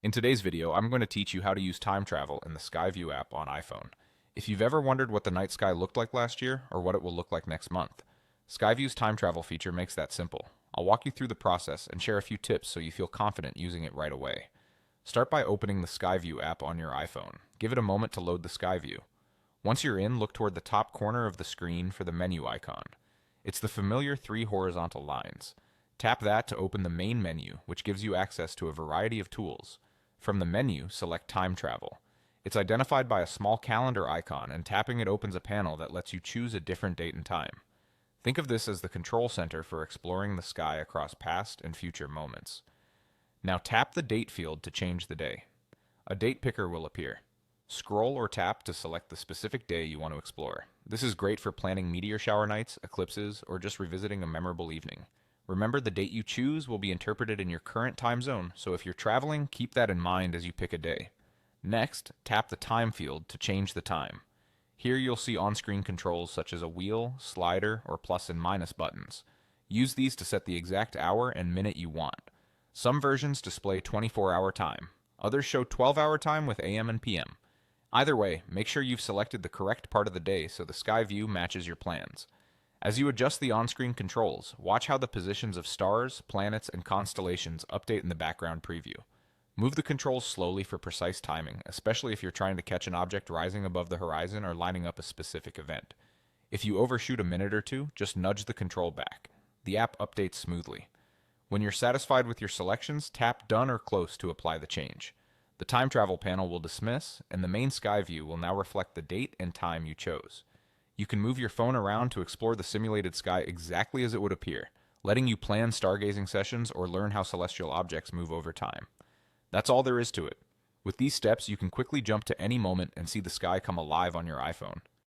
In today's video, I'm going to teach you how to use time travel in the Skyview app on iPhone. If you've ever wondered what the night sky looked like last year or what it will look like next month, Skyview's time travel feature makes that simple. I'll walk you through the process and share a few tips so you feel confident using it right away. Start by opening the Skyview app on your iPhone. Give it a moment to load the Skyview. Once you're in, look toward the top corner of the screen for the menu icon. It's the familiar three horizontal lines. Tap that to open the main menu, which gives you access to a variety of tools. From the menu, select Time Travel. It's identified by a small calendar icon, and tapping it opens a panel that lets you choose a different date and time. Think of this as the control center for exploring the sky across past and future moments. Now tap the date field to change the day. A date picker will appear. Scroll or tap to select the specific day you want to explore. This is great for planning meteor shower nights, eclipses, or just revisiting a memorable evening. Remember, the date you choose will be interpreted in your current time zone, so if you're traveling, keep that in mind as you pick a day. Next, tap the time field to change the time. Here you'll see on-screen controls such as a wheel, slider, or plus and minus buttons. Use these to set the exact hour and minute you want. Some versions display 24-hour time. Others show 12-hour time with AM and PM. Either way, make sure you've selected the correct part of the day so the sky view matches your plans. As you adjust the on-screen controls, watch how the positions of stars, planets, and constellations update in the background preview. Move the controls slowly for precise timing, especially if you're trying to catch an object rising above the horizon or lining up a specific event. If you overshoot a minute or two, just nudge the control back. The app updates smoothly. When you're satisfied with your selections, tap Done or Close to apply the change. The time travel panel will dismiss, and the main sky view will now reflect the date and time you chose. You can move your phone around to explore the simulated sky exactly as it would appear, letting you plan stargazing sessions or learn how celestial objects move over time. That's all there is to it. With these steps, you can quickly jump to any moment and see the sky come alive on your iPhone.